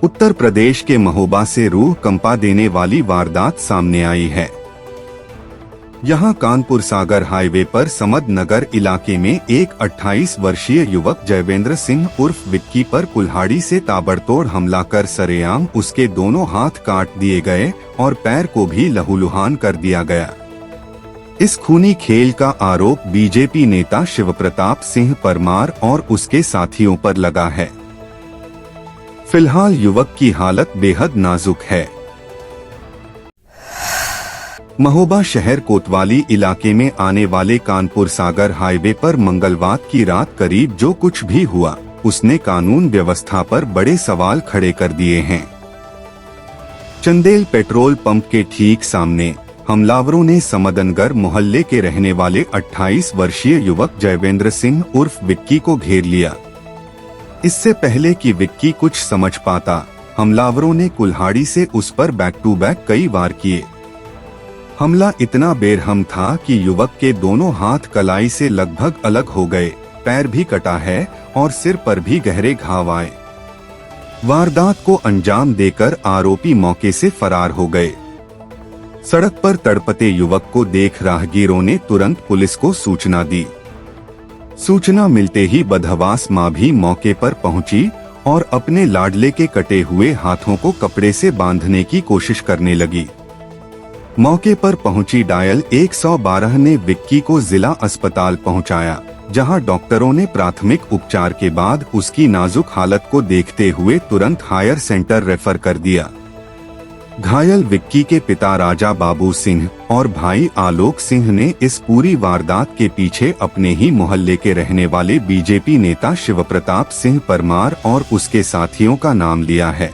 उत्तर प्रदेश के महोबा से रूह कंपा देने वाली वारदात सामने आई है। यहां कानपुर सागर हाईवे पर समद नगर इलाके में एक 28 वर्षीय युवक जयवेंद्र सिंह उर्फ विक्की पर कुल्हाड़ी से ताबड़तोड़ हमला कर सरेआम उसके दोनों हाथ काट दिए गए और पैर को भी लहूलुहान कर दिया गया। इस खूनी खेल का आरोप बीजेपी नेता शिवप्रताप सिंह परमार और उसके साथियों पर लगा है। फिलहाल युवक की हालत बेहद नाजुक है। महोबा शहर कोतवाली इलाके में आने वाले कानपुर सागर हाईवे पर मंगलवार की रात करीब जो कुछ भी हुआ उसने कानून व्यवस्था पर बड़े सवाल खड़े कर दिए हैं। चंदेल पेट्रोल पंप के ठीक सामने हमलावरों ने समदनगर मोहल्ले के रहने वाले 28 वर्षीय युवक जयवेंद्र सिंह उर्फ विक्की को घेर लिया। इससे पहले कि विक्की कुछ समझ पाता, हमलावरों ने कुल्हाड़ी से उस पर बैक टू बैक कई वार किए। हमला इतना बेरहम था कि युवक के दोनों हाथ कलाई से लगभग अलग हो गए, पैर भी कटा है और सिर पर भी गहरे घाव आए। वारदात को अंजाम देकर आरोपी मौके से फरार हो गए। सड़क पर तड़पते युवक को देख राहगीरों ने तुरंत पुलिस को सूचना दी। सूचना मिलते ही बदहवास मां भी मौके पर पहुंची और अपने लाडले के कटे हुए हाथों को कपड़े से बांधने की कोशिश करने लगी। मौके पर पहुंची डायल 112 ने विक्की को जिला अस्पताल पहुंचाया, जहां डॉक्टरों ने प्राथमिक उपचार के बाद उसकी नाजुक हालत को देखते हुए तुरंत हायर सेंटर रेफर कर दिया। घायल विक्की के पिता राजा बाबू सिंह और भाई आलोक सिंह ने इस पूरी वारदात के पीछे अपने ही मोहल्ले के रहने वाले बीजेपी नेता शिवप्रताप सिंह परमार और उसके साथियों का नाम लिया है।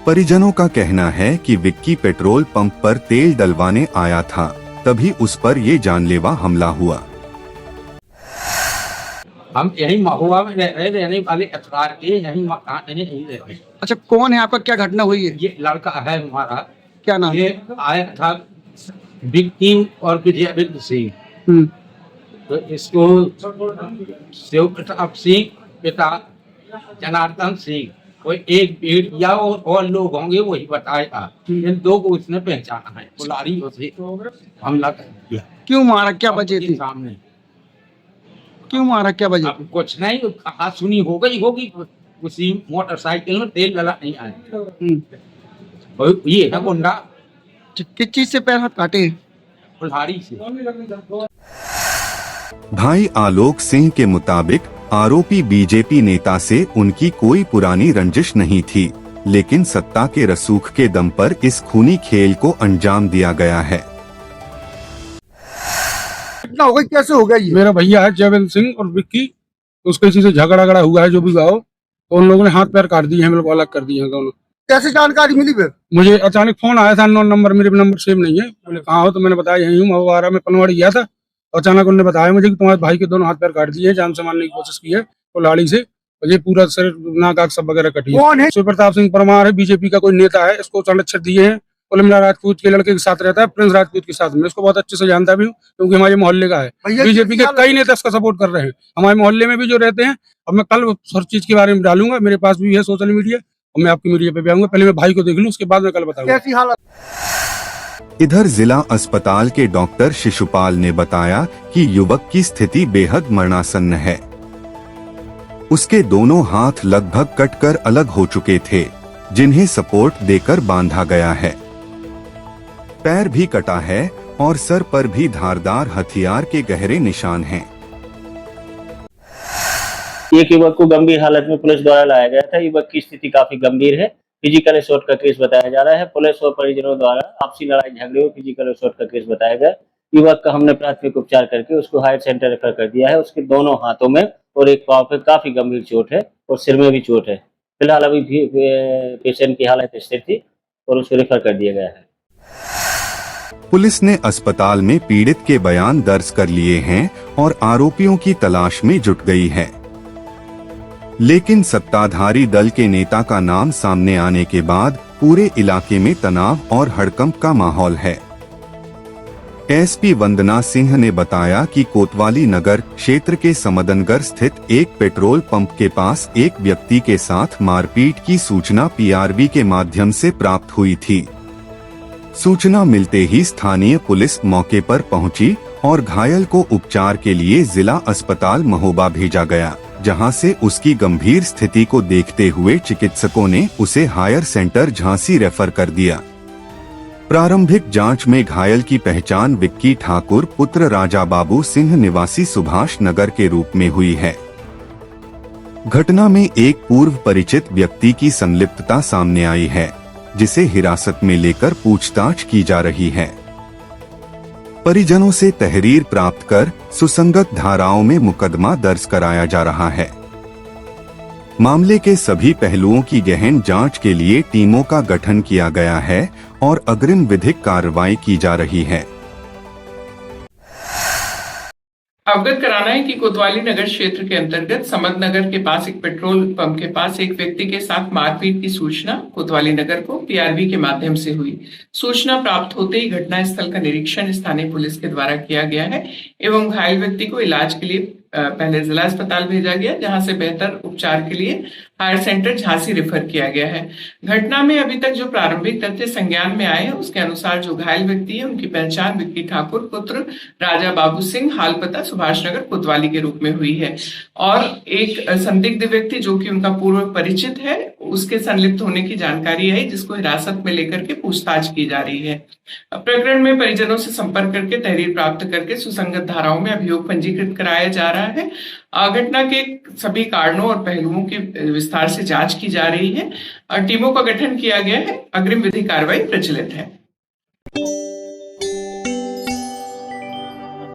परिजनों का कहना है कि विक्की पेट्रोल पंप पर तेल डलवाने आया था, तभी उस पर ये जानलेवा हमला हुआ। हम यही महुआ में रहने वाले अतरार के यही मकान यही रहते हैं। अच्छा, कौन है आपका? क्या घटना हुई है? ये लड़का है हमारा। क्या नाम? ये आया था विक्की और विजय सिंह। तो इसको शिवप्रताप सिंह पिता जनार्दन सिंह, कोई एक भीड़ या और लोग होंगे वही बताएगा। इन दो को उसने पहचाना है। कुल्हाड़ी से हमला कर दिया। क्यों मारा? क्या वजह थी? सामने क्यों मारा? क्या वजह? कुछ नहीं, कहा सुनी होगी उसी मोटरसाइकिल में तेल डला नहीं आया। ये है गुंडा। किस चीज से पैर हाथ काटे? कुल्हाड़ी से। भाई आलोक सिंह के मुताबिक आरोपी बीजेपी नेता से उनकी कोई पुरानी रंजिश नहीं थी, लेकिन सत्ता के रसूख के दम पर इस खूनी खेल को अंजाम दिया गया है। घटना हो गई, कैसे हो गया ये? मेरा भैया है जयवेंद्र सिंह और विक्की, उसके किसी से झगड़ा हुआ है जो भी गाओ, तो उन लोगों ने हाथ पैर काट दिए हैं, मेरे को अलग कर दिए हैं दोनों। कैसे जानकारी मिली फिर? मुझे अचानक फोन आया था, अननोन नंबर, मेरे नंबर सेव नहीं है। बोले कहाँ हो? तो मैंने बताया यही हूँ, महुआ में पनवाड़ी गया था। तो अचानक उन्होंने बताया मुझे कि तुम्हारे भाई के दोनों हाथ पैर काट दिए हैं, जान से मारने की कोशिश की है कुल्हाड़ी से, और ये पूरा शरीर नाक आँख सब वगैरह कटी है। कौन है? शिवप्रताप सिंह परमार है, बीजेपी का कोई नेता है। इसको संरक्षक दिए हैं, उलमिला राजपूत के लड़के के साथ रहता है, प्रिंस राजपूत के साथ में। इसको बहुत अच्छे से जानता भी हूँ क्योंकि हमारे मोहल्ले का है। बीजेपी के कई नेता इसका सपोर्ट कर रहे हैं, हमारे मोहल्ले में भी जो रहते हैं। अब मैं कल हर चीज के बारे में डालूंगा, मेरे पास भी है सोशल मीडिया, और मैं आपकी मीडिया पे भी आऊंगा। पहले मैं भाई को देख लूं, उसके बाद मैं कल बताऊंगा। कैसी हालत? इधर जिला अस्पताल के डॉक्टर शिशुपाल ने बताया कि युवक की स्थिति बेहद मरणासन्न है। उसके दोनों हाथ लगभग कटकर अलग हो चुके थे, जिन्हें सपोर्ट देकर बांधा गया है। पैर भी कटा है और सर पर भी धारदार हथियार के गहरे निशान हैं। एक युवक को गंभीर हालत में पुलिस द्वारा लाया गया था। युवक की स्थिति काफी गंभीर है। फिजिकल असॉल्ट का केस बताया जा रहा है। पुलिस और परिजनों द्वारा आपसी लड़ाई झगड़े और फिजिकल असॉल्ट का केस बताया गया। युवक का हमने प्राथमिक उपचार करके उसको हायर सेंटर रेफर कर दिया है। उसके दोनों हाथों में और एक पांव पे काफी गंभीर चोट है और सिर में भी चोट है। फिलहाल अभी पेशेंट की हालत स्थिर थी और उसको रेफर कर दिया गया है। पुलिस ने अस्पताल में पीड़ित के बयान दर्ज कर लिए हैं और आरोपियों की तलाश में जुट गई है। लेकिन सत्ताधारी दल के नेता का नाम सामने आने के बाद पूरे इलाके में तनाव और हड़कंप का माहौल है। एसपी वंदना सिंह ने बताया कि कोतवाली नगर क्षेत्र के समदनगर स्थित एक पेट्रोल पंप के पास एक व्यक्ति के साथ मारपीट की सूचना पीआरबी के माध्यम से प्राप्त हुई थी। सूचना मिलते ही स्थानीय पुलिस मौके पर पहुंची और घायल को उपचार के लिए जिला अस्पताल महोबा भेजा गया, जहां से उसकी गंभीर स्थिति को देखते हुए चिकित्सकों ने उसे हायर सेंटर झांसी रेफर कर दिया। प्रारंभिक जांच में घायल की पहचान विक्की ठाकुर पुत्र राजा बाबू सिंह निवासी सुभाष नगर के रूप में हुई है। घटना में एक पूर्व परिचित व्यक्ति की संलिप्तता सामने आई है, जिसे हिरासत में लेकर पूछताछ की जा रही है। परिजनों से तहरीर प्राप्त कर सुसंगत धाराओं में मुकदमा दर्ज कराया जा रहा है। मामले के सभी पहलुओं की गहन जांच के लिए टीमों का गठन किया गया है और अग्रिम विधिक कार्रवाई की जा रही है। अवगत कराना है कि कोतवाली नगर क्षेत्र के अंतर्गत समद नगर के पास एक पेट्रोल पंप के पास एक व्यक्ति के साथ मारपीट की सूचना कोतवाली नगर को पीआरबी के माध्यम से हुई। सूचना प्राप्त होते ही घटनास्थल का निरीक्षण स्थानीय पुलिस के द्वारा किया गया है एवं घायल व्यक्ति को इलाज के लिए पहले जिला अस्पताल भेजा गया, जहां से बेहतर उपचार के लिए हायर सेंटर झांसी रेफर किया गया है। घटना में अभी तक जो प्रारंभिक तथ्य संज्ञान में आए हैं उसके अनुसार जो घायल व्यक्ति है उनकी पहचान विक्की ठाकुर पुत्र राजा बाबू सिंह हाल पता सुभाष नगर कोतवाली के रूप में हुई है और एक संदिग्ध व्यक्ति जो कि उनका पूर्व परिचित है उसके संलिप्त होने की जानकारी आई, जिसको हिरासत में लेकर के पूछताछ की जा रही है। प्रकरण में परिजनों से संपर्क करके तहरीर प्राप्त करके सुसंगत धाराओं में अभियोग पंजीकृत कराया जा रहा है। घटना के सभी कारणों और पहलुओं की विस्तार से जांच की जा रही है। टीमों का गठन किया गया है। अग्रिम विधि कार्रवाई प्रचलित है।